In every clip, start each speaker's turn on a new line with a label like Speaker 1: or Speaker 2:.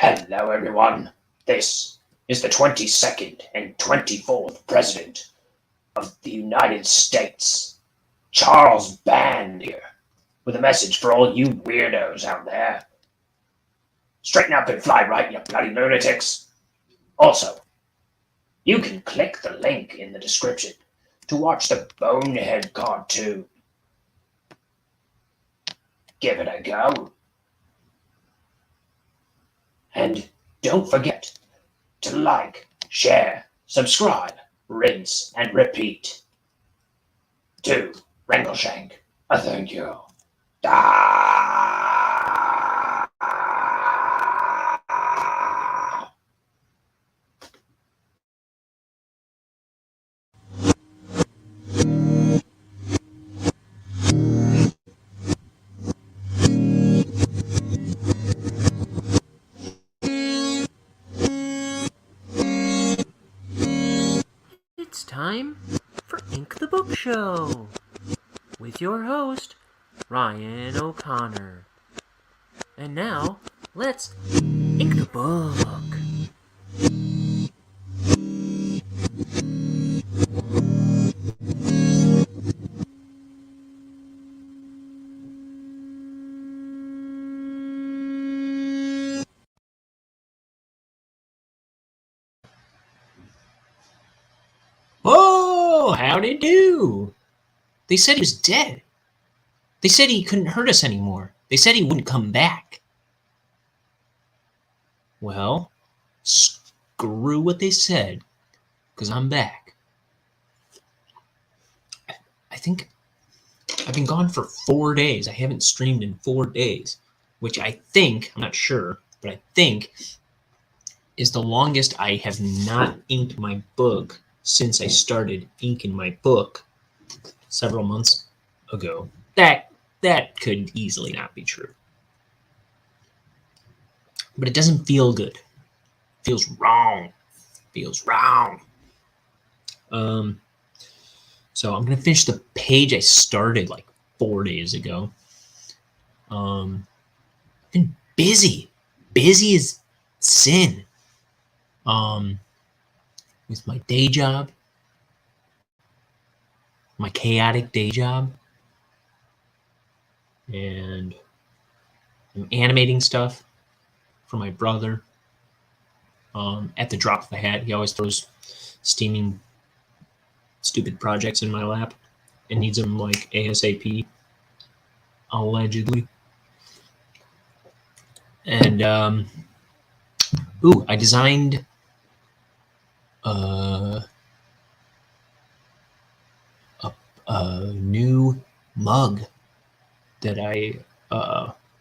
Speaker 1: Hello, everyone. This is the 22nd and 24th President of the United States, Charles Band here, with a message for all you weirdos out there. Straighten up and fly right, you bloody lunatics. Also, you can click the link in the description to watch the Bonehead Cartoon. Give it a go. And don't forget to like, share, subscribe, rinse, and repeat. To Wrangleshank, a thank you. Ah!
Speaker 2: It's time for Ink the Book Show with your host, Ryan O'Connor. And now, let's ink the book.
Speaker 3: Oh, how'd it do? They said he was dead. They said he couldn't hurt us anymore. They said he wouldn't come back. Well, screw what they said, because I'm back. I think I've been gone for 4 days. I haven't streamed in 4 days, which I think, I'm not sure, but I think is the longest I have not inked my book since I started inking my book several months ago. That could easily not be true. But it doesn't feel good. It feels wrong. So I'm gonna finish the page I started like 4 days ago. Been busy as sin. With my day job, my chaotic day job, and I'm animating stuff for my brother. At the drop of a hat, he always throws steaming, stupid projects in my lap and needs them like ASAP, allegedly. And I designed a new mug that I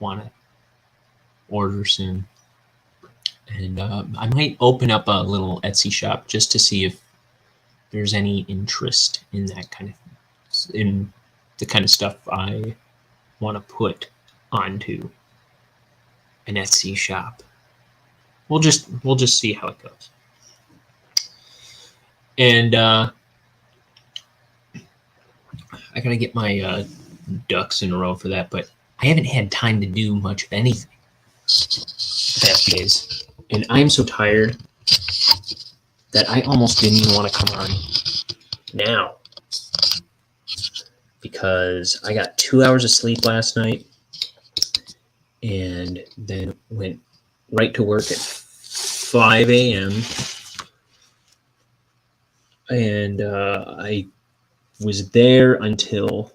Speaker 3: want to order soon. And I might open up a little Etsy shop just to see if there's any interest in that in the kind of stuff I want to put onto an Etsy shop. We'll just see how it goes. And I gotta get my ducks in a row for that, but I haven't had time to do much of anything the past days. And I'm so tired that I almost didn't even want to come on now, because I got 2 hours of sleep last night and then went right to work at 5 a.m. And I was there until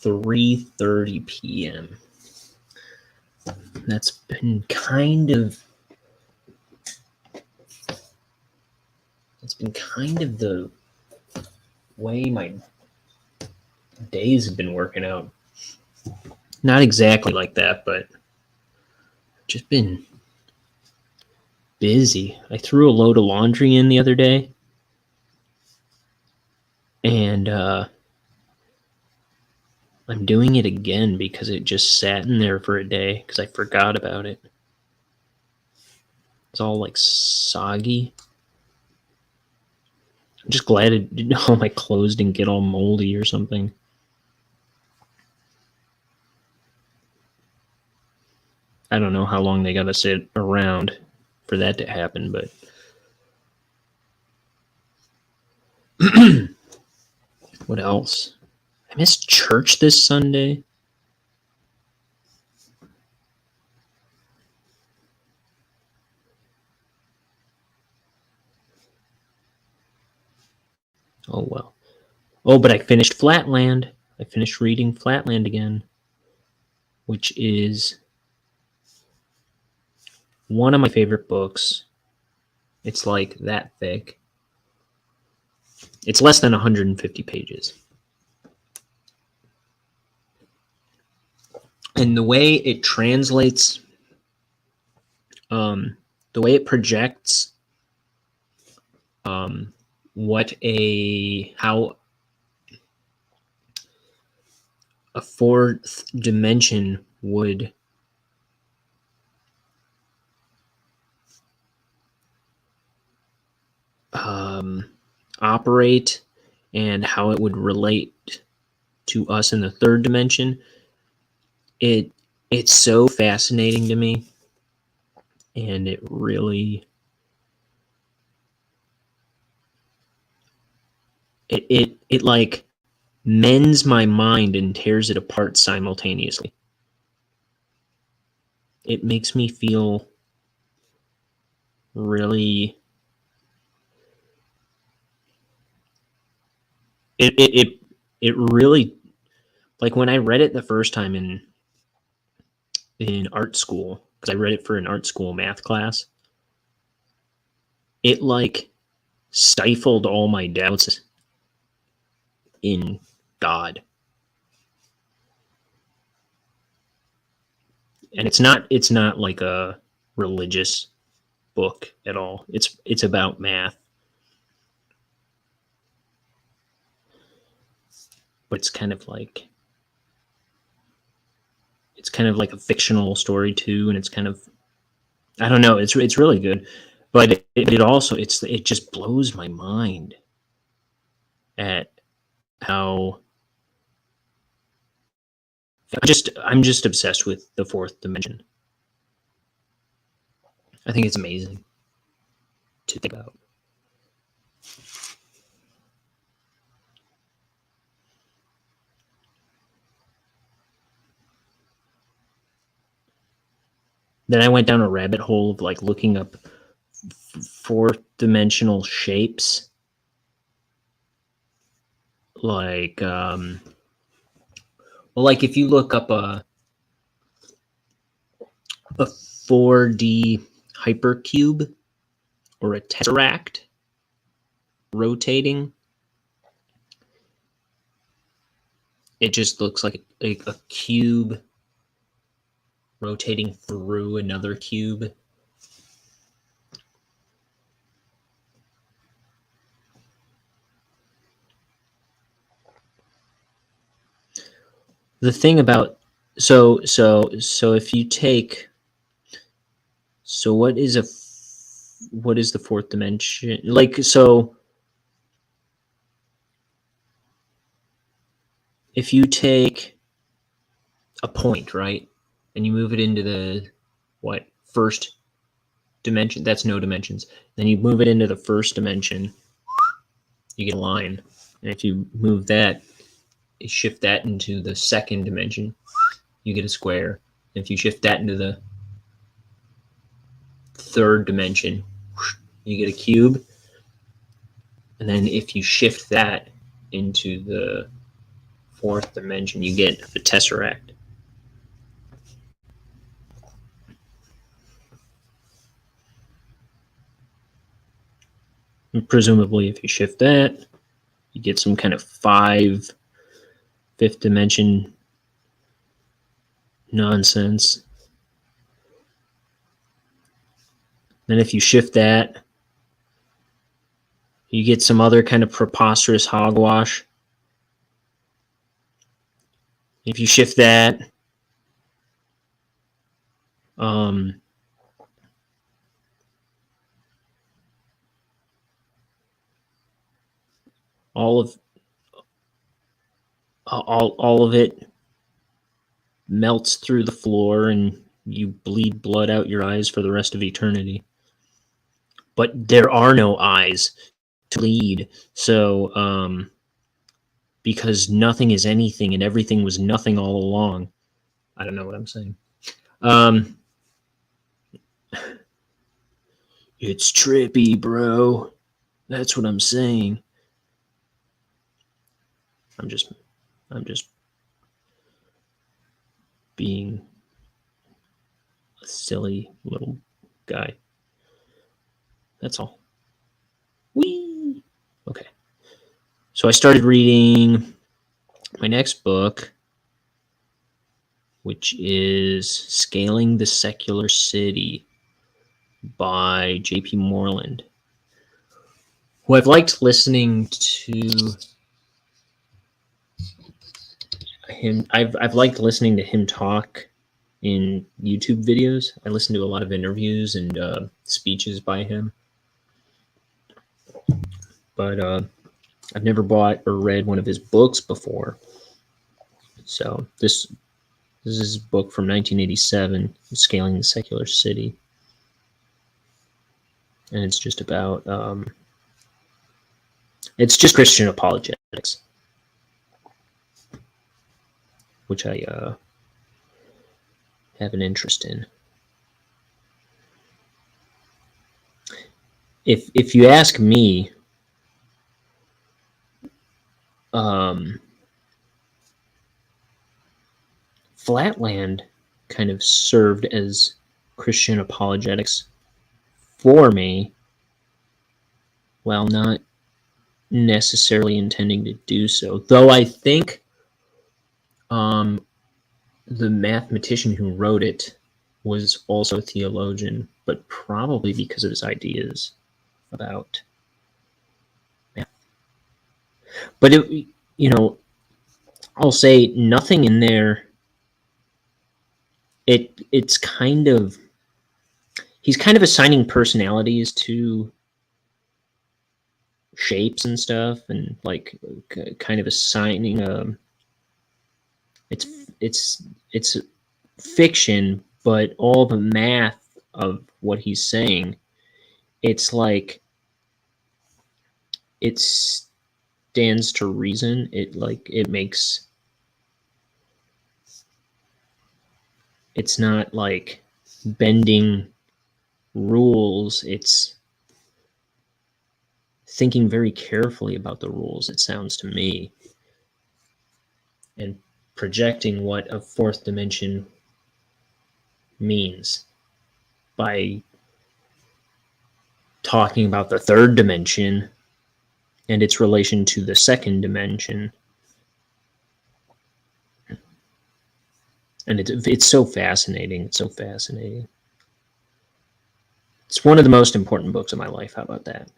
Speaker 3: 3:30 p.m. That's been kind of the way my days have been working out. Not exactly like that, but just been busy. I threw a load of laundry in the other day, and I'm doing it again because it just sat in there for a day because I forgot about it. It's all like soggy. I'm just glad all my clothes didn't get all moldy or something. I don't know how long they got to sit around for that to happen, but what else? I missed church this Sunday. Oh, well. Oh, but I finished Flatland. I finished reading Flatland again, which is one of my favorite books. It's like that thick. It's less than 150 pages. And the way it translates, the way it projects how a fourth dimension would operate and how it would relate to us in the third dimension. It's so fascinating to me, and it really it like mends my mind and tears it apart simultaneously. It makes me feel really it really, like, when I read it the first time in art school, because I read it for an art school math class, it like stifled all my doubts in God. And it's not like a religious book at all. It's about math. But it's kind of like a fictional story too, and it's kind of, I don't know, it's really good. But it also it just blows my mind at how I'm just obsessed with the fourth dimension. I think it's amazing to think about. Then I went down a rabbit hole of like looking up fourth dimensional shapes, like like if you look up a 4D hypercube or a tesseract rotating, it just looks like a cube rotating through another cube. The thing about so if you take, so what is the fourth dimension? Like, so if you take a point, right, and you move it into the first dimension, that's no dimensions. Then you move it into the first dimension, you get a line. And if you move that, you shift that into the second dimension, you get a square. And if you shift that into the third dimension, you get a cube. And then if you shift that into the fourth dimension, you get a tesseract. And presumably, if you shift that, you get some kind of fifth dimension nonsense. Then if you shift that, you get some other kind of preposterous hogwash. If you shift that, all of it melts through the floor, and you bleed blood out your eyes for the rest of eternity. But there are no eyes to bleed. So, because nothing is anything and everything was nothing all along. I don't know what I'm saying. It's trippy, bro. That's what I'm saying. I'm just being a silly little guy. That's all. Whee! Okay. So I started reading my next book, which is Scaling the Secular City by J.P. Moreland, who I've liked listening to him. I've liked listening to him talk in YouTube videos. I listen to a lot of interviews and speeches by him, but I've never bought or read one of his books before. So this is his book from 1987, Scaling the Secular City, and it's just about it's just Christian apologetics, which I have an interest in. If you ask me, Flatland kind of served as Christian apologetics for me, while not necessarily intending to do so. Though I think the mathematician who wrote it was also a theologian, but probably because of his ideas about math. But I'll say nothing in there. It's kind of, he's kind of assigning personalities to shapes and stuff, and like kind of assigning it's fiction, but all the math of what he's saying, it's like it stands to reason. It makes, it's not like bending rules. It's thinking very carefully about the rules, it sounds to me, and projecting what a fourth dimension means by talking about the third dimension and its relation to the second dimension. And it's so fascinating. It's so fascinating. It's one of the most important books of my life. How about that?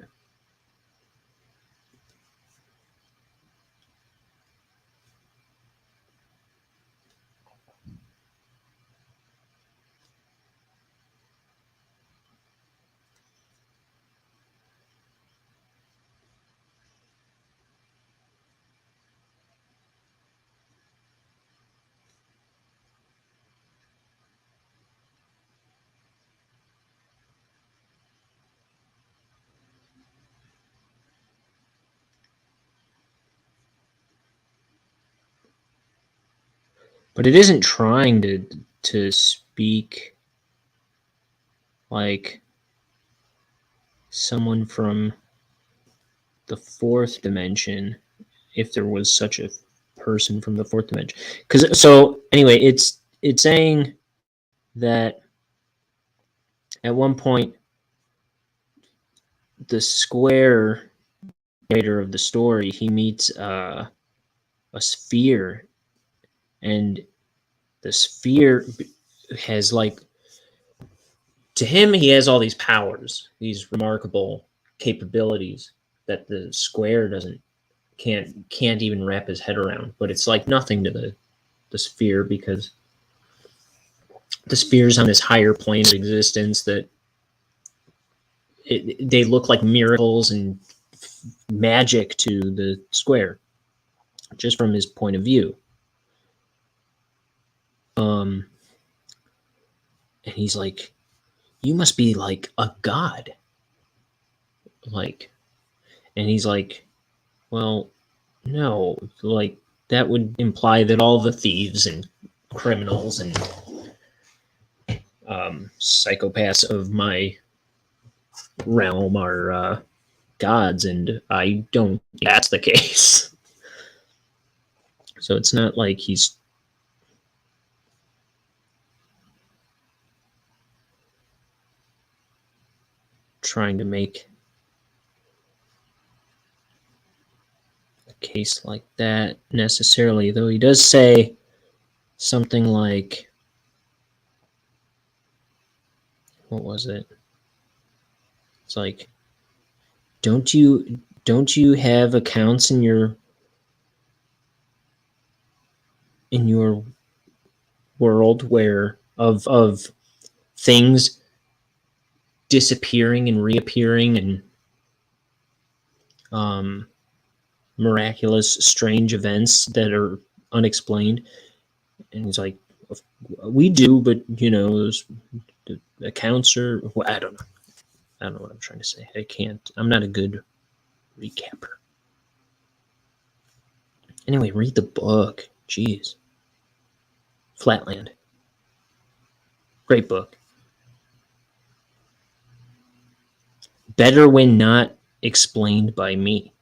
Speaker 3: But it isn't trying to speak like someone from the fourth dimension, if there was such a person from the fourth dimension. So anyway, it's saying that at one point the square narrator of the story, he meets a sphere, and the sphere has, like, to him, he has all these powers, these remarkable capabilities that the square can't even wrap his head around. But it's like nothing to the sphere, because the sphere's on this higher plane of existence that they look like miracles and magic to the square, just from his point of view. And he's like, you must be like a god. Like, and he's like, well, no, like that would imply that all the thieves and criminals and psychopaths of my realm are gods, and I don't think that's the case. So it's not like he's trying to make a case like that necessarily, though he does say something like, what was it? It's like, don't you have accounts in your world where of things disappearing and reappearing and miraculous strange events that are unexplained? And he's like, we do, but those the accounts are, well, I don't know what I'm trying to say. I'm not a good recapper. Anyway, read the book. Jeez. Flatland. Great book. Better when not explained by me.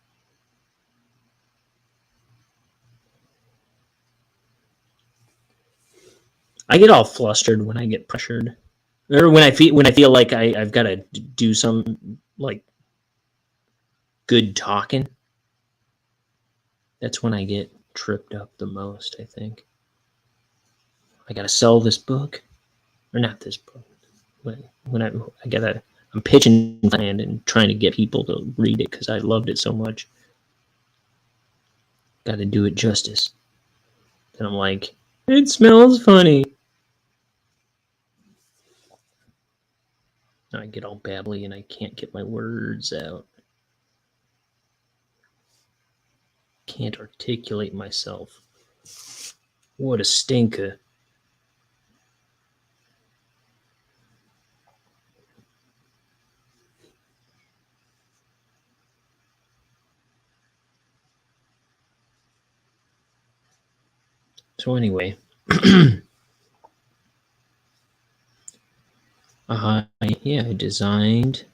Speaker 3: I get all flustered when I get pressured, or when I feel like I've got to do some like good talking. That's when I get tripped up the most, I think. I got to sell this book, or not this book. When I'm pitching land and trying to get people to read it because I loved it so much. Got to do it justice. And I'm like, it smells funny. I get all babbly and I can't get my words out. Can't articulate myself. What a stinker. So anyway, I designed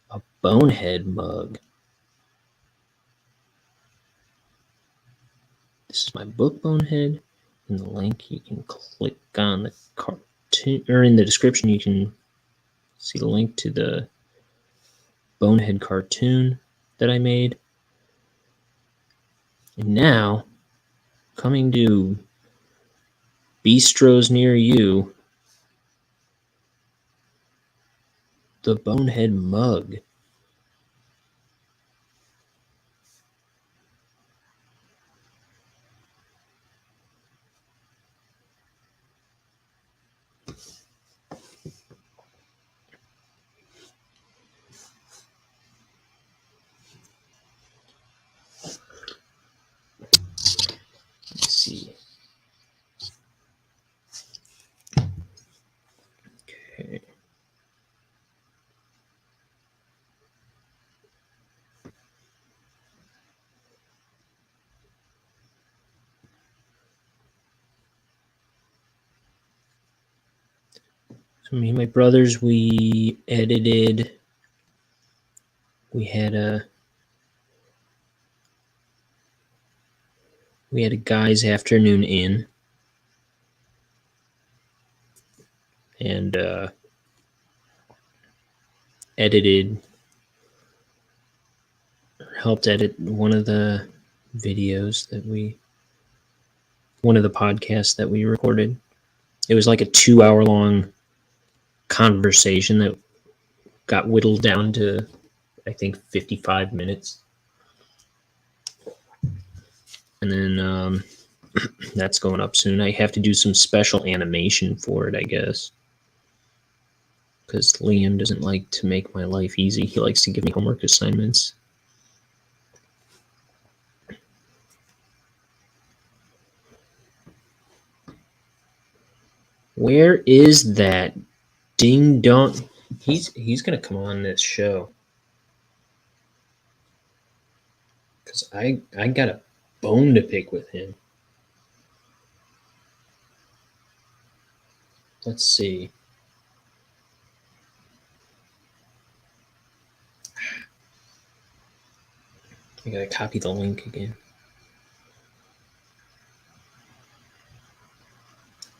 Speaker 3: a bonehead mug. This is my book, Bonehead. In the link, you can click on the cartoon, or in the description, you can see the link to the Bonehead cartoon that I made. And now, coming to bistros near you, the Bonehead mug. Let's see. Okay. So me and my brothers, we edited. We had a guys' afternoon in, and helped edit one of the podcasts that we recorded. It was like a 2-hour long conversation that got whittled down to, I think, 55 minutes. And then that's going up soon. I have to do some special animation for it, I guess. Because Liam doesn't like to make my life easy. He likes to give me homework assignments. Where is that ding dong? He's gonna come on this show because I got a bone to pick with him. Let's see. I gotta copy the link again.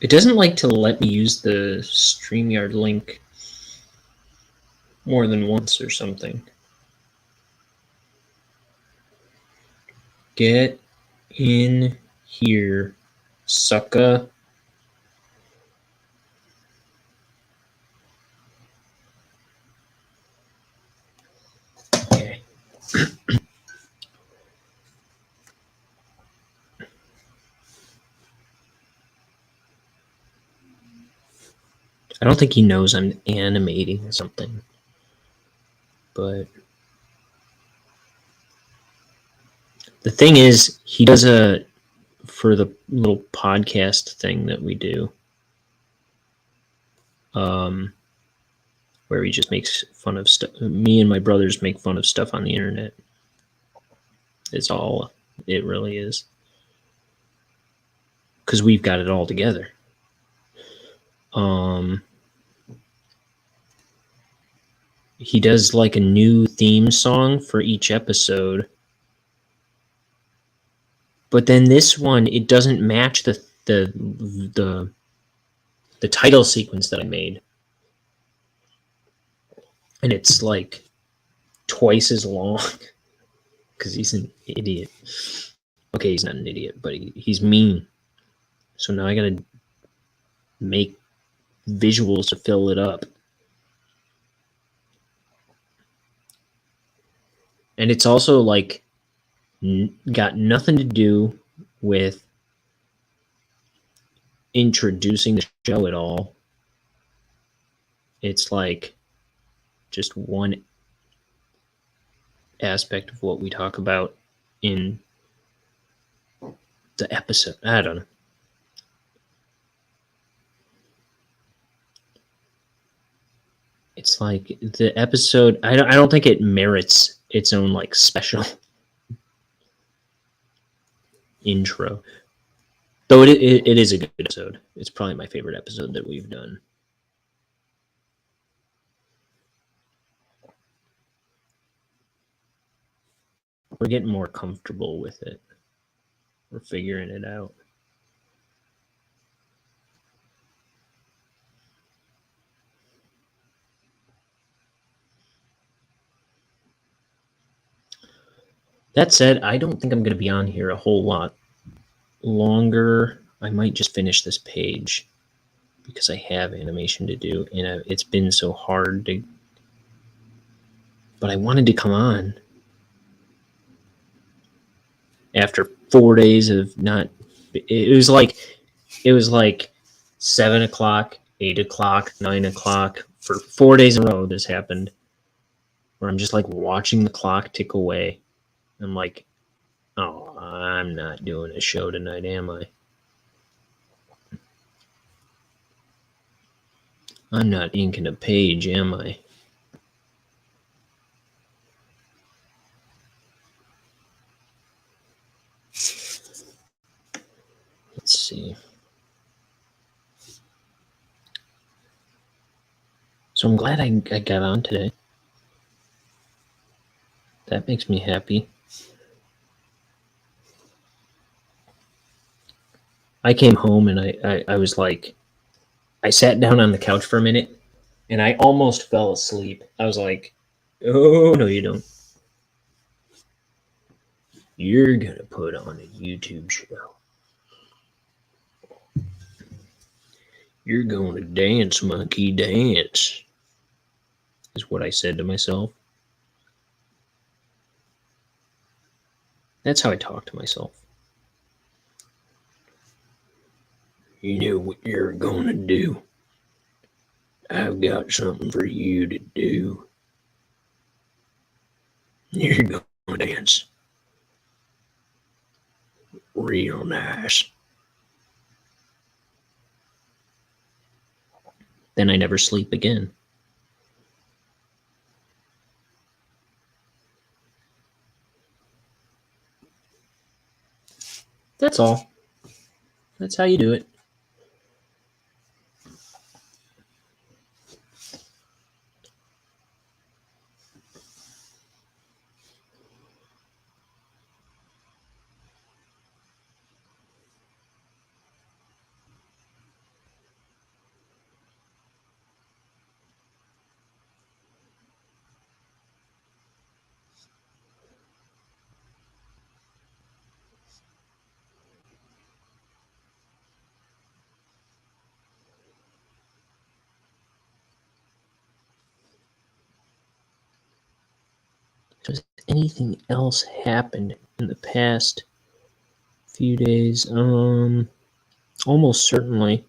Speaker 3: It doesn't like to let me use the StreamYard link more than once or something. Get in here, sucka. Okay. I don't think he knows I'm animating something, but the thing is, he does for the little podcast thing that we do, where he just makes fun of stuff. Me and my brothers make fun of stuff on the internet. It's all it really is, because we've got it all together. He does like a new theme song for each episode. But then this one, it doesn't match the title sequence that I made. And it's like twice as long because he's an idiot. Okay, he's not an idiot, but he's mean. So now I gotta make visuals to fill it up. And it's also like got nothing to do with introducing the show at all. It's like just one aspect of what we talk about in the episode. I don't know. It's like the episode. I don't think it merits its own like special intro. Though it is a good episode. It's probably my favorite episode that we've done. We're getting more comfortable with it. We're figuring it out. That said, I don't think I'm going to be on here a whole lot longer. I might just finish this page because I have animation to do, and it's been so hard to. But I wanted to come on after 4 days of not. It was like 7 o'clock, 8 o'clock, 9 o'clock for 4 days in a row. This happened where I'm just like watching the clock tick away. I'm like, oh, I'm not doing a show tonight, am I? I'm not inking a page, am I? Let's see. So I'm glad I got on today. That makes me happy. I came home and I was like, I sat down on the couch for a minute and I almost fell asleep. I was like, oh, no, you don't. You're going to put on a YouTube show. You're going to dance, monkey, dance, is what I said to myself. That's how I talk to myself. You know what you're going to do. I've got something for you to do. You're going to dance. Real nice. Then I never sleep again. That's all. That's how you do it. Has anything else happened in the past few days? Almost certainly.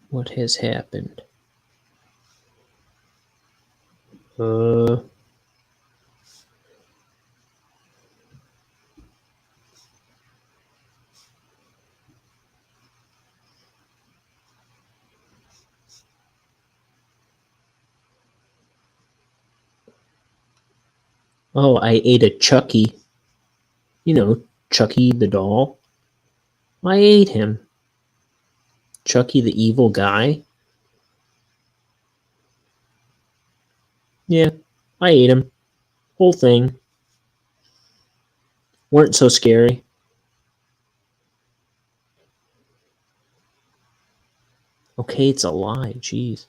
Speaker 3: What has happened? Oh, I ate a Chucky. You know, Chucky the doll. I ate him. Chucky the evil guy. Yeah, I ate him. Whole thing. Weren't so scary. Okay, it's a lie. Jeez.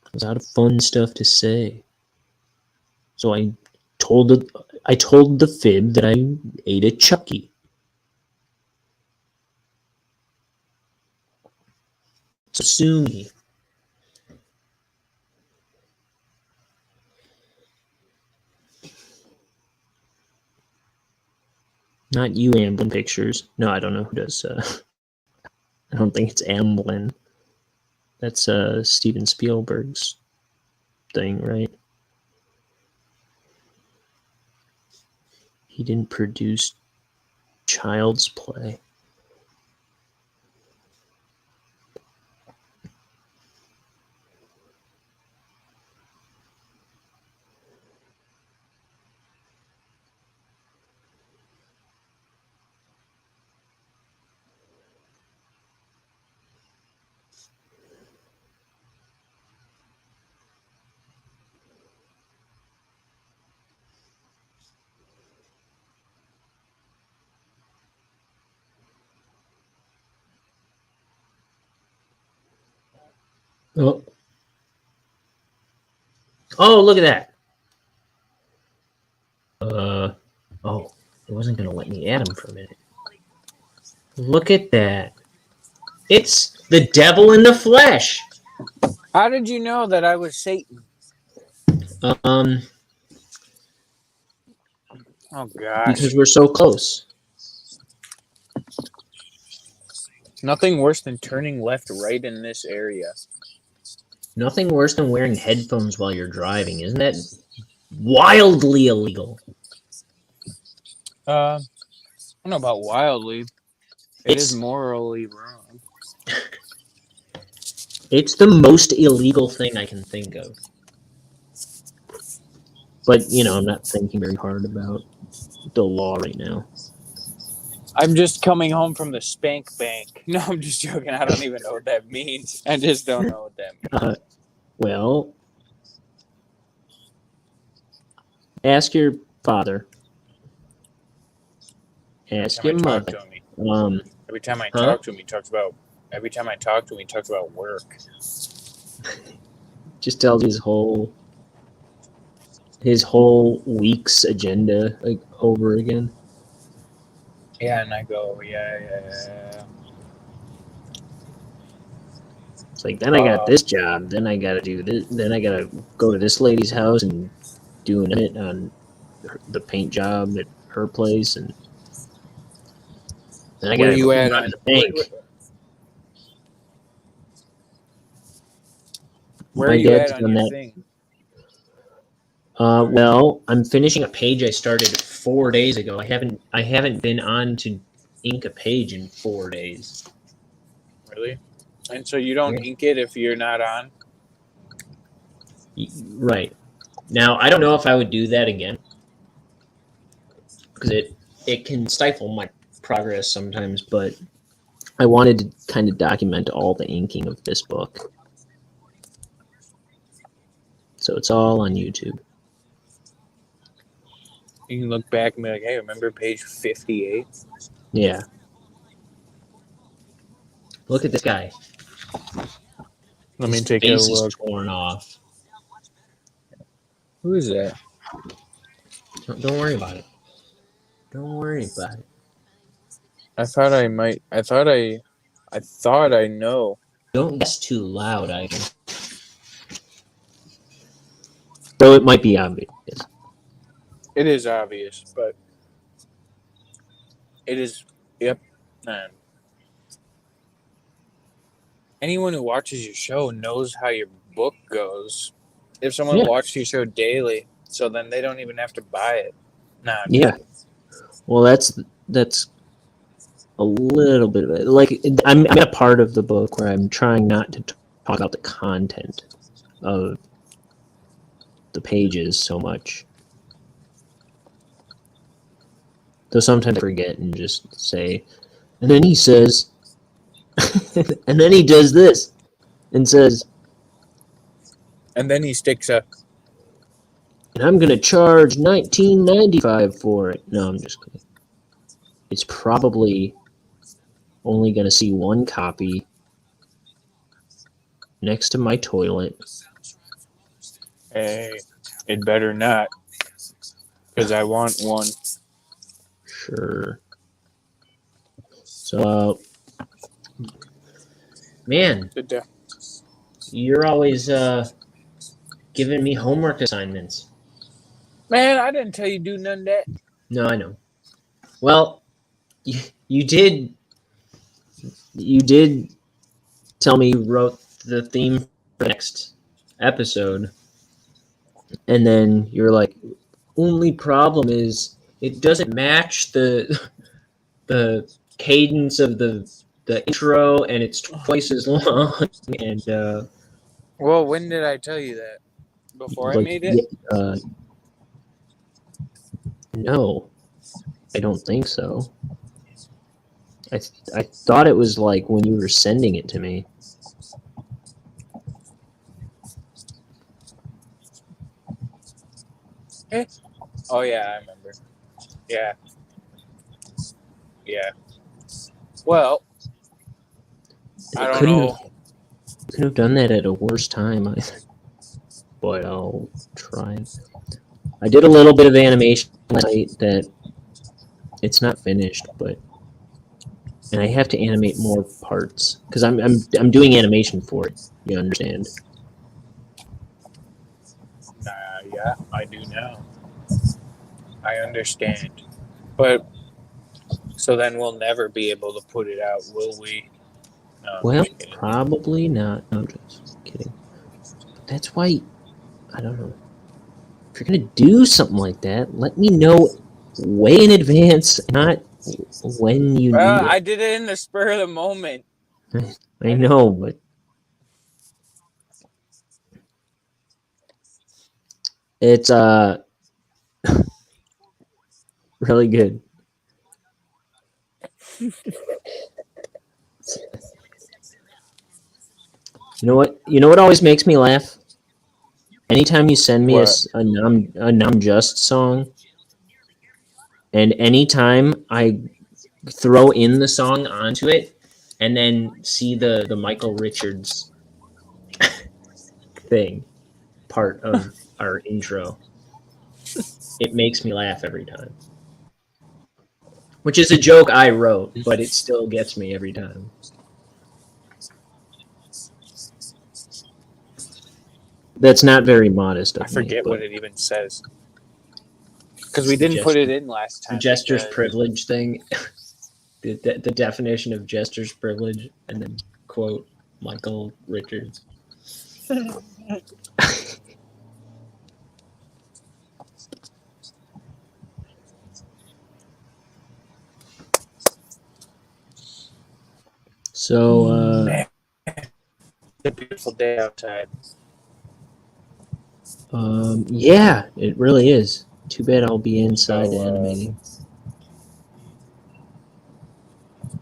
Speaker 3: I was out of fun stuff to say. So I told the fib that I ate a Chucky. So sue me. Not you, Amblin Pictures. No, I don't know who does. I don't think it's Amblin. That's Steven Spielberg's thing, right? He didn't produce Child's Play. Oh. Oh, look at that. Oh, it wasn't going to let me add him for a minute. Look at that. It's the devil in the flesh.
Speaker 4: How did you know that I was Satan? Oh, gosh.
Speaker 3: Because we're so close.
Speaker 4: Nothing worse than turning left right in this area.
Speaker 3: Nothing worse than wearing headphones while you're driving. Isn't that wildly illegal?
Speaker 4: I don't know about wildly. It is morally wrong.
Speaker 3: It's the most illegal thing I can think of. But, you know, I'm not thinking very hard about the law right now.
Speaker 4: I'm just coming home from the spank bank. No, I'm just joking. I don't even know what that means. I just don't know what that means.
Speaker 3: Well, ask your father. Ask your mother.
Speaker 4: Every time I talk to him, he talks about. Every time I talk to him, he talks about work.
Speaker 3: Just tells his whole week's agenda like over again.
Speaker 4: Yeah, and I go, yeah.
Speaker 3: It's like, then I got this job, then I gotta do this, then I gotta go to this lady's house and do it on the paint job at her place, and then I gotta go to the bank.
Speaker 4: Where are you at on your thing?
Speaker 3: Well, I'm finishing a page I started 4 days ago. I haven't been on to ink a page in 4 days.
Speaker 4: Really? And so you don't
Speaker 3: Yeah.
Speaker 4: ink it if you're not on?
Speaker 3: Right. Now, I don't know if I would do that again because it can stifle my progress sometimes, but I wanted to kind of document all the inking of this book. So it's all on YouTube.
Speaker 4: You can look back and be like, hey, remember page 58?
Speaker 3: Yeah. Look at this guy.
Speaker 4: Let me
Speaker 3: His
Speaker 4: take a
Speaker 3: face is
Speaker 4: look.
Speaker 3: torn off.
Speaker 4: Who is that?
Speaker 3: Don't worry about it. Don't worry about it.
Speaker 4: I thought I know.
Speaker 3: Don't guess too loud, either. Though it might be obvious.
Speaker 4: It is obvious, but it is. Yep. Man. Anyone who watches your show knows how your book goes. If someone
Speaker 3: Yeah.
Speaker 4: watched your show daily, so then they don't even have to buy it. Nah. I'm
Speaker 3: Yeah.
Speaker 4: kidding.
Speaker 3: Well, that's a little bit of it. Like I'm at a part of the book where I'm trying not to talk about the content of the pages so much. Though sometimes I forget and just say, and then he says, and then he does this and says,
Speaker 4: And then he sticks a.
Speaker 3: and I'm gonna charge $19.95 for it. No, I'm just kidding. It's probably only gonna see one copy next to my toilet.
Speaker 4: Hey, it better not, because I want one.
Speaker 3: Sure. So, man, you're always giving me homework assignments.
Speaker 4: Man, I didn't tell you to do none of that.
Speaker 3: No, I know. Well, you did tell me you wrote the theme for the next episode, and then you're like, only problem is it doesn't match the cadence of the intro, and it's twice as long. And
Speaker 4: Well, when did I tell you that? Before I
Speaker 3: like,
Speaker 4: made it?
Speaker 3: no, I don't think so. I thought it was like when you were sending it to me.
Speaker 4: Oh, yeah, I remember. Yeah. Yeah. Well, I don't know.
Speaker 3: Could have done that at a worse time either. But I'll try. I did a little bit of animation last night that it's not finished, and I have to animate more parts because I'm doing animation for it. You understand?
Speaker 4: Yeah, I do now. I understand. But, so then we'll never be able to put it out, will we? No, I'm
Speaker 3: Well,
Speaker 4: just kidding.
Speaker 3: probably not. No, I'm just kidding. That's why I don't know. If you're gonna do something like that, let me know way in advance, not when you
Speaker 4: Well,
Speaker 3: need
Speaker 4: I did it in the spur of the moment.
Speaker 3: it. I know, but it's really good. You know what? You know what always makes me laugh? Anytime you send me
Speaker 4: What?
Speaker 3: a Nam Just song, and anytime I throw in the song onto it, and then see the Michael Richards thing part of our intro, it makes me laugh every time. Which is a joke I wrote, but it still gets me every time. That's not very modest of
Speaker 4: I forget
Speaker 3: me.
Speaker 4: what it even says. Because we didn't put it in last
Speaker 3: The
Speaker 4: time.
Speaker 3: jester's privilege thing. The definition of jester's privilege, and then quote Michael Richards. So,
Speaker 4: Man, it's a beautiful day outside.
Speaker 3: yeah, it really is. Too bad I'll be inside
Speaker 4: So,
Speaker 3: animating.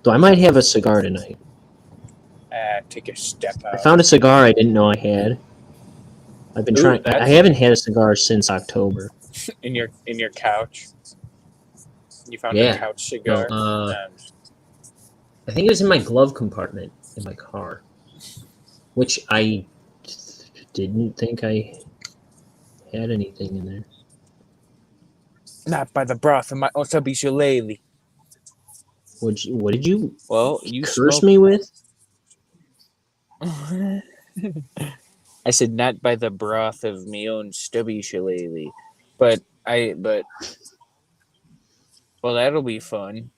Speaker 3: So I might have a cigar tonight.
Speaker 4: take a step
Speaker 3: I
Speaker 4: out.
Speaker 3: found a cigar I didn't know I had. I've been
Speaker 4: Ooh,
Speaker 3: trying. I
Speaker 4: that's-
Speaker 3: haven't had a cigar since October.
Speaker 4: in your couch. You found a
Speaker 3: Yeah.
Speaker 4: couch
Speaker 3: No,
Speaker 4: cigar.
Speaker 3: I think it was in my glove compartment in my car, which I didn't think I had anything in there.
Speaker 4: Not by the broth of my osabi shillelagh.
Speaker 3: What did you
Speaker 4: Well, you
Speaker 3: curse
Speaker 4: smoke.
Speaker 3: me with?
Speaker 4: I said not by the broth of me own stubby shillelagh, but well, that'll be fun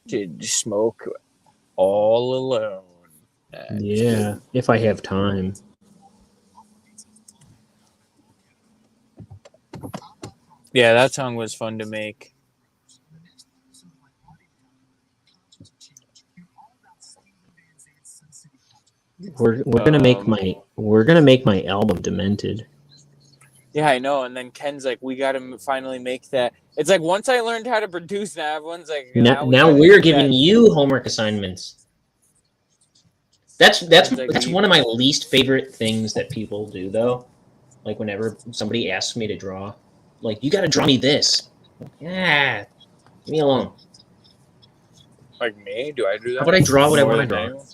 Speaker 4: to smoke all alone.
Speaker 3: Yeah, if I have time.
Speaker 4: Yeah, that song was fun to make.
Speaker 3: We're gonna make my album Demented.
Speaker 4: Yeah, I know. And then Ken's like, "We got to finally make that." It's like once I learned how to produce, now everyone's like,
Speaker 3: Now
Speaker 4: gotta
Speaker 3: we're
Speaker 4: make
Speaker 3: giving
Speaker 4: that.
Speaker 3: you homework assignments. That's
Speaker 4: like
Speaker 3: one of my least favorite things that people do, though. Like whenever somebody asks me to draw, like, you got to draw me this. Yeah, leave me alone.
Speaker 4: Like me? Do I do that?
Speaker 3: How about I draw what I
Speaker 4: more
Speaker 3: want to
Speaker 4: than
Speaker 3: draw?
Speaker 4: anyone?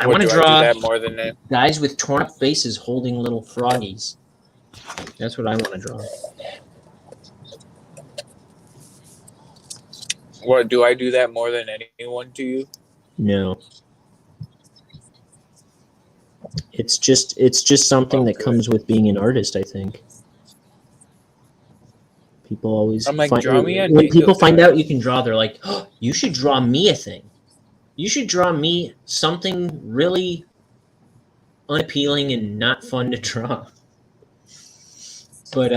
Speaker 3: I
Speaker 4: What,
Speaker 3: want to
Speaker 4: do I do
Speaker 3: draw
Speaker 4: that more than that?
Speaker 3: guys with torn up faces holding little froggies. That's what I want to draw.
Speaker 4: What, do I do that more than anyone to you?
Speaker 3: No. It's just something that
Speaker 4: Okay.
Speaker 3: comes with being an artist, I think. People always
Speaker 4: I'm like, draw me a
Speaker 3: when people
Speaker 4: dingo
Speaker 3: find
Speaker 4: child.
Speaker 3: out you can draw, they're like, oh, you should draw me a thing. You should draw me something really unappealing and not fun to draw. But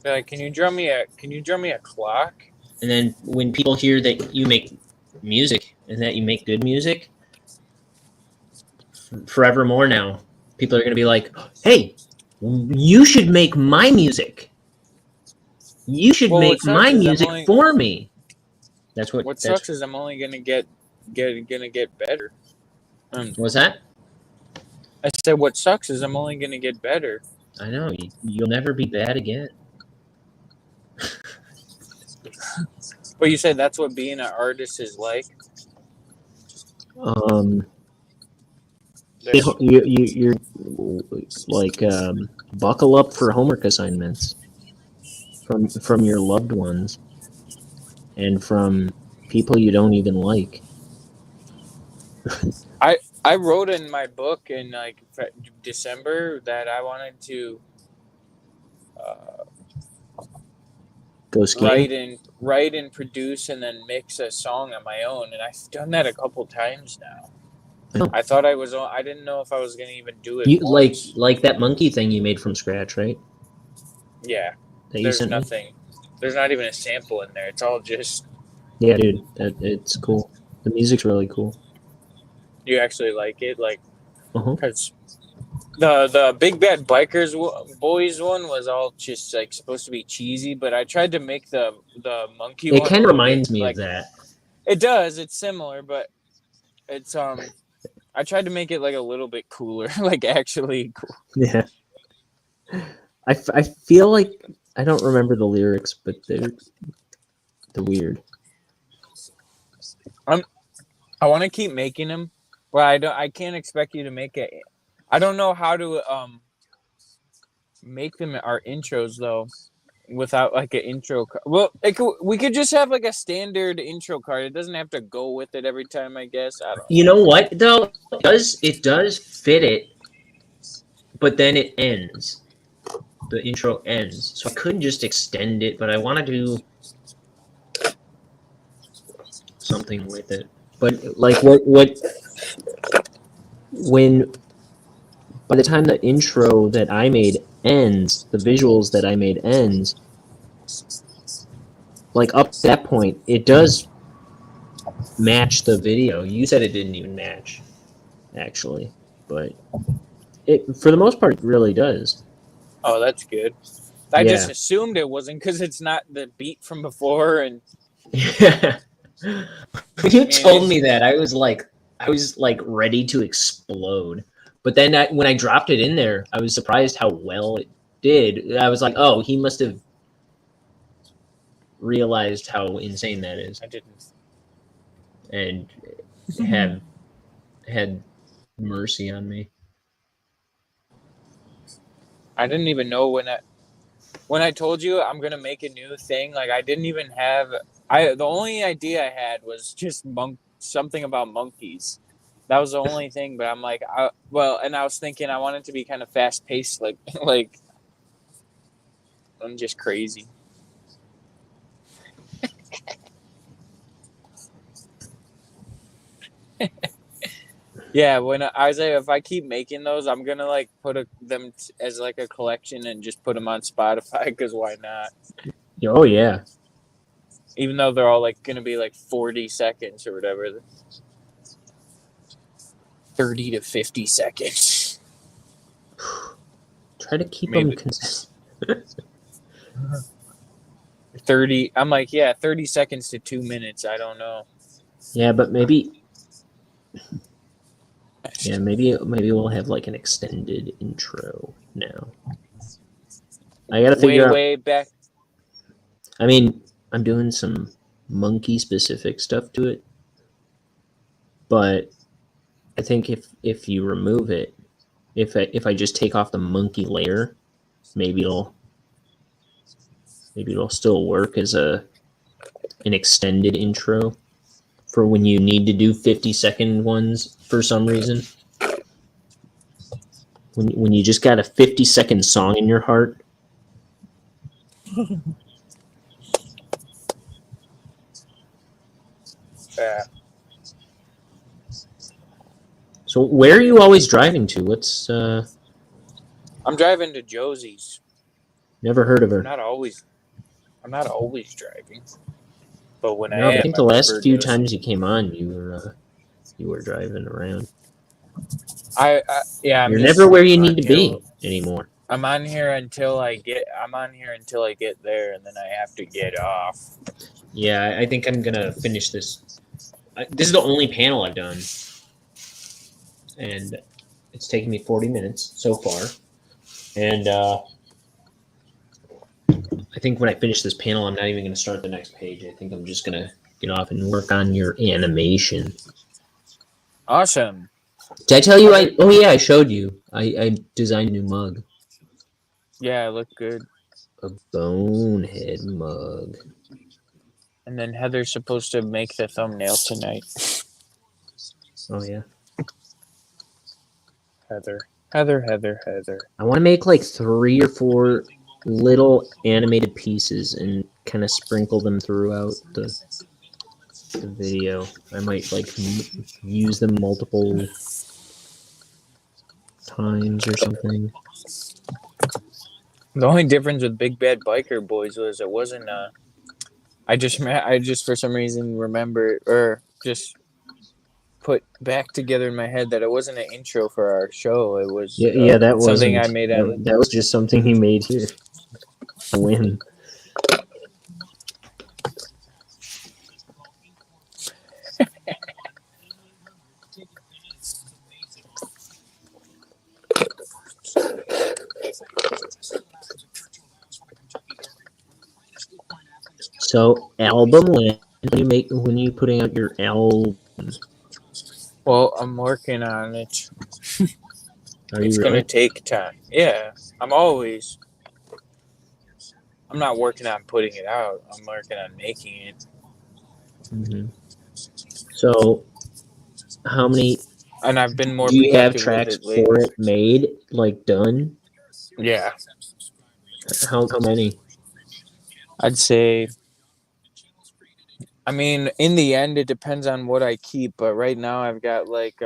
Speaker 4: They're like, can you draw me a clock?
Speaker 3: and then when people hear that you make music and that you make good music, forevermore now, people are going to be like, hey, you should make my music. You should
Speaker 4: Well, what
Speaker 3: make
Speaker 4: sucks
Speaker 3: my
Speaker 4: is I'm
Speaker 3: music
Speaker 4: only-
Speaker 3: for me. That's what.
Speaker 4: What
Speaker 3: That's,
Speaker 4: sucks is I'm only gonna get better.
Speaker 3: what's that?
Speaker 4: I said, what sucks is I'm only gonna get better.
Speaker 3: I know you'll never be bad again.
Speaker 4: But you said that's what being an artist is like. There's-
Speaker 3: You're like buckle up for homework assignments from your loved ones and from people you don't even like.
Speaker 4: I wrote in my book in like December that I wanted to
Speaker 3: Go skiing.
Speaker 4: write and produce and then mix a song on my own, and I've done that a couple times now.
Speaker 3: Oh.
Speaker 4: I thought I didn't know if I was gonna even do it.
Speaker 3: You
Speaker 4: once.
Speaker 3: like that monkey thing you made from scratch, right?
Speaker 4: Yeah.
Speaker 3: That you
Speaker 4: There's
Speaker 3: sent me?
Speaker 4: nothing. There's not even a sample in there. It's all just.
Speaker 3: Yeah, dude, it's cool. The music's really cool.
Speaker 4: You actually like it, like,
Speaker 3: Uh-huh.
Speaker 4: because the Big Bad Bikers Boys one was all just like supposed to be cheesy, but I tried to make the monkey
Speaker 3: It
Speaker 4: one.
Speaker 3: kind
Speaker 4: a
Speaker 3: of
Speaker 4: little
Speaker 3: reminds
Speaker 4: bit,
Speaker 3: me
Speaker 4: like,
Speaker 3: of that.
Speaker 4: It does. It's similar, but it's I tried to make it like a little bit cooler, like actually cool.
Speaker 3: Yeah. I feel like I don't remember the lyrics, but they're weird.
Speaker 4: I want to keep making them, but I can't expect you to make it. I don't know how to make them our intros though, without like an intro. Well, we could just have like a standard intro card. It doesn't have to go with it every time. I guess I don't.
Speaker 3: You know what though? It does fit it, but then it ends. The intro ends, so I couldn't just extend it. But I want to do something with it. But like when by the time the intro that I made ends, the visuals that I made ends, like up to that point, it does match the video. You said it didn't even match, actually, but it for the most part it really does.
Speaker 4: Oh, that's good. I
Speaker 3: Yeah.
Speaker 4: just assumed it wasn't because it's not the beat from before, and
Speaker 3: When you
Speaker 4: mean,
Speaker 3: told
Speaker 4: it's-
Speaker 3: me that, I was like ready to explode. But then when I dropped it in there, I was surprised how well it did. I was like, oh, he must have realized how insane that is
Speaker 4: I didn't.
Speaker 3: and have had mercy on me.
Speaker 4: I didn't even know when I told you I'm gonna make a new thing. Like I didn't even have. The only idea I had was just something about monkeys. That was the only thing. But I'm like, and I was thinking I want it to be kind of fast paced, like like I'm just crazy. Yeah, when Isaiah, if I keep making those, I'm gonna like put them as like a collection and just put them on Spotify because why not?
Speaker 3: Oh yeah.
Speaker 4: Even though they're all like gonna be like 40 seconds or whatever, 30 to 50 seconds.
Speaker 3: Try to keep
Speaker 4: Maybe.
Speaker 3: them consistent.
Speaker 4: 30. I'm like, yeah, 30 seconds to 2 minutes. I don't know.
Speaker 3: Yeah, but maybe maybe we'll have like an extended intro now. I gotta figure out.
Speaker 4: Way back.
Speaker 3: I mean, I'm doing some monkey specific stuff to it, but I think if you remove it, if I just take off the monkey layer, maybe it'll still work as an extended intro for when you need to do 50-second ones for some reason. When you just got a 50-second song in your heart.
Speaker 4: Yeah.
Speaker 3: So where are you always driving to? What's
Speaker 4: I'm driving to Josie's.
Speaker 3: never heard of her.
Speaker 4: I'm not always driving, but when
Speaker 3: No,
Speaker 4: I
Speaker 3: I
Speaker 4: am,
Speaker 3: think
Speaker 4: I
Speaker 3: the last
Speaker 4: prefer
Speaker 3: few
Speaker 4: Josie's.
Speaker 3: times you came on, you were driving around.
Speaker 4: Yeah.
Speaker 3: You're never where you need to be anymore.
Speaker 4: I'm on here until I get there, and then I have to get off.
Speaker 3: Yeah, I think I'm gonna finish this. This is the only panel I've done, and it's taken me 40 minutes so far. And I think when I finish this panel, I'm not even gonna start the next page. I think I'm just gonna get off and work on your animation.
Speaker 4: Awesome.
Speaker 3: Did I tell you? I showed you. I designed a new mug.
Speaker 4: Yeah, it looked good.
Speaker 3: A bonehead mug.
Speaker 4: And then Heather's supposed to make the thumbnail tonight.
Speaker 3: Oh yeah.
Speaker 4: Heather.
Speaker 3: I want to make like 3 or 4 little animated pieces and kind of sprinkle them throughout the video. I might like use them multiple times or something.
Speaker 4: The only difference with Big Bad Biker Boys was it wasn't. I just for some reason remember or just put back together in my head that it wasn't an intro for our show. It was
Speaker 3: That was
Speaker 4: something I made on.
Speaker 3: that was just something he made here. A win. So album when you putting out your album?
Speaker 4: Well, I'm working on it.
Speaker 3: Are
Speaker 4: It's
Speaker 3: you
Speaker 4: gonna
Speaker 3: really?
Speaker 4: take time. Yeah, I'm not working on putting it out. I'm working on making it.
Speaker 3: Mm-hmm. So, how many?
Speaker 4: And I've been more
Speaker 3: Do you have
Speaker 4: productive with
Speaker 3: tracks
Speaker 4: it lately.
Speaker 3: for it made, like done?
Speaker 4: Yeah,
Speaker 3: How many?
Speaker 4: I'd say. I mean, in the end, it depends on what I keep. But right now, I've got like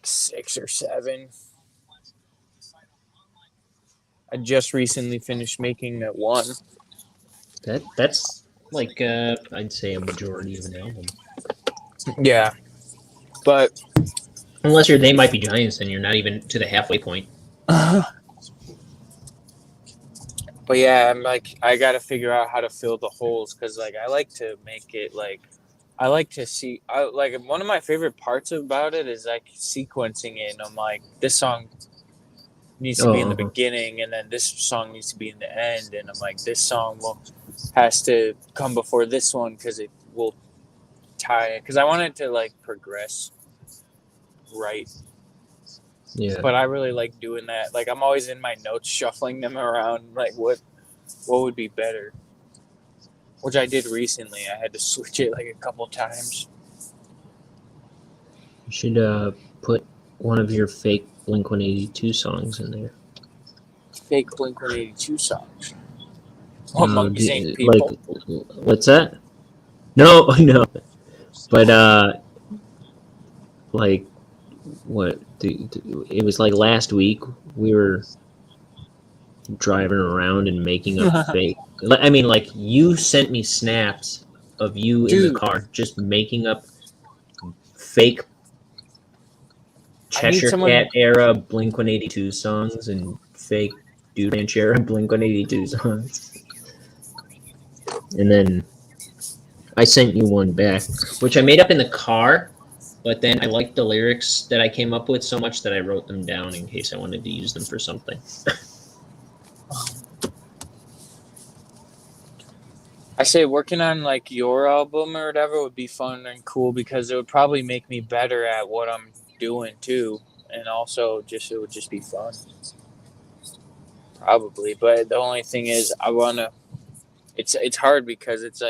Speaker 4: 6 or 7. I just recently finished making that one.
Speaker 3: That's like I'd say a majority of an album.
Speaker 4: Yeah, but
Speaker 3: Unless your They Might Be Giants, then you're not even to the halfway point.
Speaker 4: but yeah, I'm like I gotta figure out how to fill the holes because like I like to make it like I like to see. I like one of my favorite parts about it is like sequencing it. And I'm like, this song needs to be in the beginning, and then this song needs to be in the end. And I'm like, this song has to come before this one because it will tie it. Because I want it to like progress right.
Speaker 3: Yeah.
Speaker 4: But I really like doing that. Like I'm always in my notes shuffling them around. Like what would be better? Which I did recently. I had to switch it like a couple times.
Speaker 3: You should put one of your fake Blink-182 songs in there.
Speaker 4: Fake Blink-182 songs. What monkeys ain't
Speaker 3: like,
Speaker 4: people?
Speaker 3: what's that? No, no. But like, what? It was like last week we were driving around and making up fake. I mean, like you sent me snaps of you in the car just making up fake Cheshire Cat era Blink-182 songs and fake Dude Ranch era Blink-182 songs. And then I sent you one back, which I made up in the car, but then I liked the lyrics that I came up with so much that I wrote them down in case I wanted to use them for something.
Speaker 4: I say working on like your album or whatever would be fun and cool because it would probably make me better at what I'm doing too, and also just it would just be fun. Probably, but the only thing is I wanna. It's hard because it's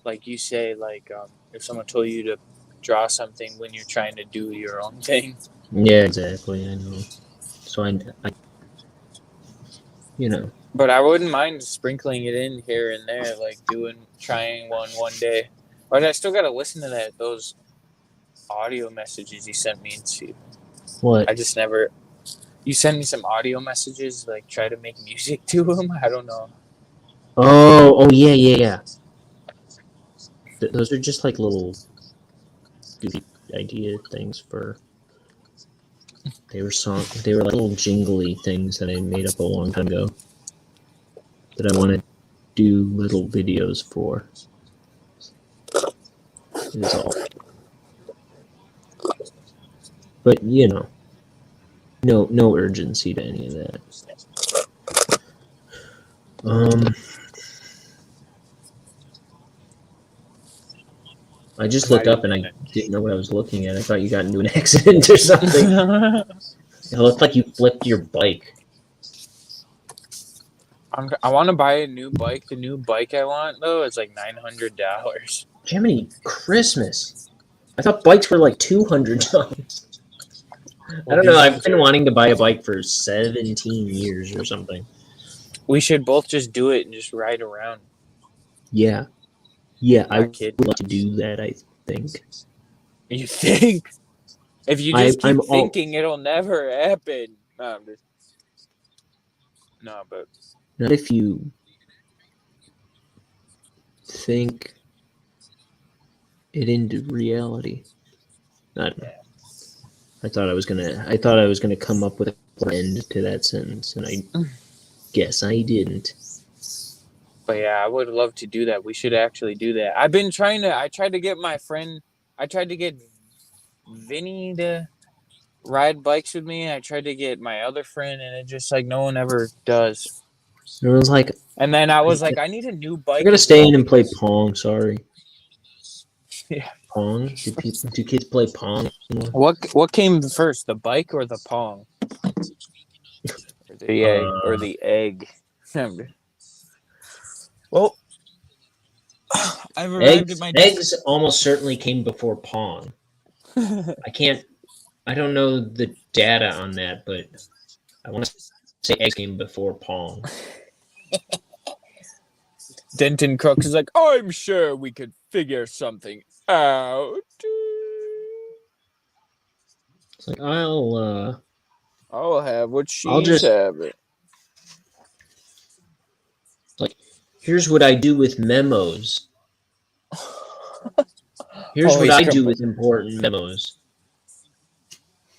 Speaker 4: like you say if someone told you to draw something when you're trying to do your own thing.
Speaker 3: Yeah, exactly. I know. So I you know.
Speaker 4: But I wouldn't mind sprinkling it in here and there, like trying one day. But I still gotta listen to those audio messages you sent me into.
Speaker 3: What?
Speaker 4: I just never. You send me some audio messages, like try to make music to them. I don't know.
Speaker 3: Oh, yeah. Those are just like little goofy idea things for. They were like little jingly things that I made up a long time ago that I want to do little videos for. Is all. But no urgency to any of that. I just looked up and I didn't know what I was looking at. I thought you got into an accident or something. It looked like you flipped your bike.
Speaker 4: I want to buy a new bike. The new bike I want though is like $900.
Speaker 3: Jiminy Christmas! I thought bikes were like $200. I don't know. I've been wanting to buy a bike for 17 years or something.
Speaker 4: We should both just do it and just ride around.
Speaker 3: Yeah, I would like to do that. I think.
Speaker 4: You think? If you just keep thinking, it'll never happen. No, but
Speaker 3: not if you think it into reality. I thought I was gonna come up with an end to that sentence, and I guess I didn't.
Speaker 4: But yeah, I would love to do that. We should actually do that. I tried to get Vinny to ride bikes with me. I tried to get my other friend, and it just like no one ever does.
Speaker 3: It was like,
Speaker 4: and then I was like, I need a new bike.
Speaker 3: I gotta stay in and play Pong. Sorry.
Speaker 4: Yeah.
Speaker 3: Pong? Do kids play Pong?
Speaker 4: What came first, the bike or the Pong? Or the egg? Well, I've arrived at my
Speaker 3: eggs almost certainly came before Pong. I don't know the data on that, but I want to say eggs came before Pong.
Speaker 4: Denton Crooks is like, I'm sure we could figure something out.
Speaker 3: It's like I'll
Speaker 4: have what she's having.
Speaker 3: Like, Here's what I do with memos. Here's
Speaker 4: Oh,
Speaker 3: what
Speaker 4: he's
Speaker 3: I do
Speaker 4: compa-
Speaker 3: with important memos.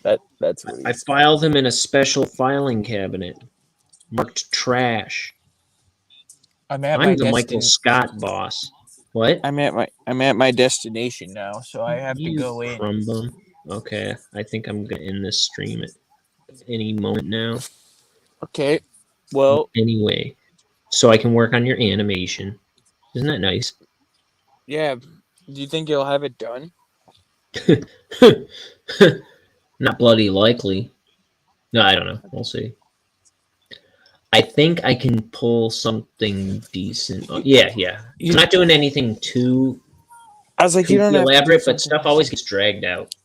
Speaker 4: That's what
Speaker 3: I
Speaker 4: he's.
Speaker 3: file them in a special filing cabinet marked trash.
Speaker 4: I'm at
Speaker 3: I'm
Speaker 4: my
Speaker 3: the Michael
Speaker 4: destin.
Speaker 3: Scott boss. What?
Speaker 4: I'm at my destination now, so I have to
Speaker 3: You
Speaker 4: go in.
Speaker 3: crumb bum. Okay, I think I'm gonna end this stream at any moment now.
Speaker 4: Okay. Well,
Speaker 3: Anyway, so I can work on your animation. Isn't that nice?
Speaker 4: yeah. Do you think you'll have it done?
Speaker 3: Not bloody likely. No, I don't know. We'll see. I think I can pull something decent. Yeah. I'm not doing anything too
Speaker 4: I was like, you don't have to do
Speaker 3: elaborate, but
Speaker 4: something.
Speaker 3: stuff always gets dragged out.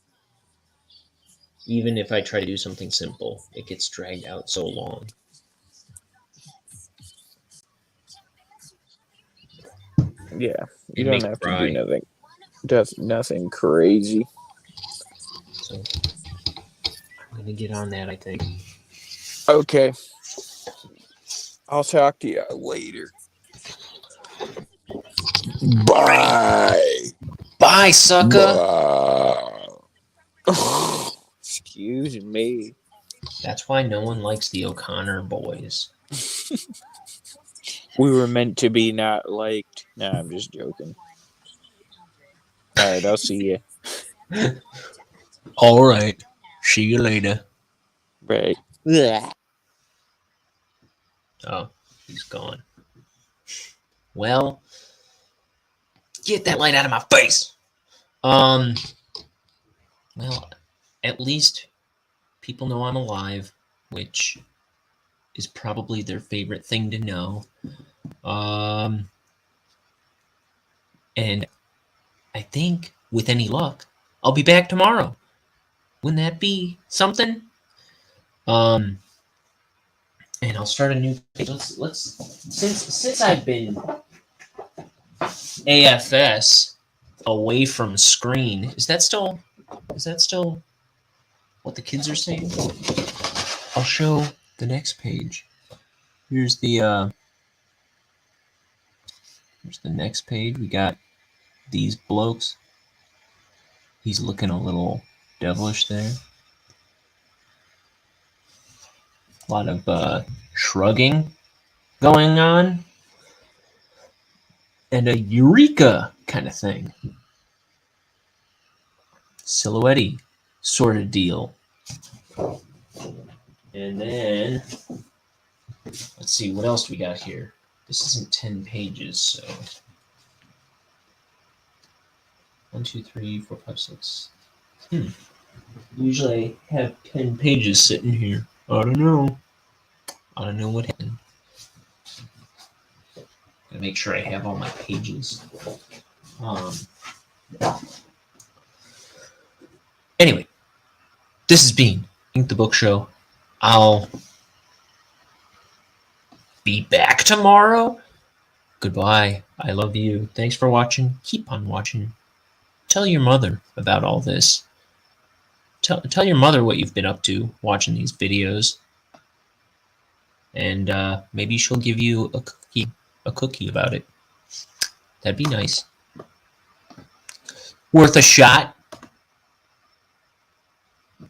Speaker 3: Even if I try to do something simple, it gets dragged out so long.
Speaker 4: Yeah, you
Speaker 3: It
Speaker 4: don't
Speaker 3: makes
Speaker 4: have to
Speaker 3: cry.
Speaker 4: do nothing. Nothing crazy.
Speaker 3: So I'm gonna get on that, I think.
Speaker 4: Okay. I'll talk to you later. Bye.
Speaker 3: Bye, sucker.
Speaker 4: Bye. Excuse me.
Speaker 3: That's why no one likes the O'Connor boys.
Speaker 4: We were meant to be not liked. Nah, I'm just joking. All right, I'll see you.
Speaker 3: All right. See you later.
Speaker 4: Right. Yeah.
Speaker 3: Oh, he's gone. Well, get that light out of my face. Well, at least people know I'm alive, which is probably their favorite thing to know. And I think, with any luck, I'll be back tomorrow. Wouldn't that be something? And I'll start a new page. Since I've been AFS away from screen, is that still what the kids are saying? I'll show the next page. Here's the next page. We got these blokes. He's looking a little devilish there. A lot of shrugging going on. And a eureka kind of thing. Silhouette sort of deal. And then, let's see, what else we got here? This isn't 10 pages, so 1, 2, 3, 4, 5, 6. Usually I have 10 pages sitting here. I don't know what happened. Gotta make sure I have all my pages. Anyway, this has been Ink the Book Show. I'll be back tomorrow. Goodbye. I love you. Thanks for watching. Keep on watching. Tell your mother about all this. Tell your mother what you've been up to watching these videos. And maybe she'll give you a cookie about it. That'd be nice. Worth a shot.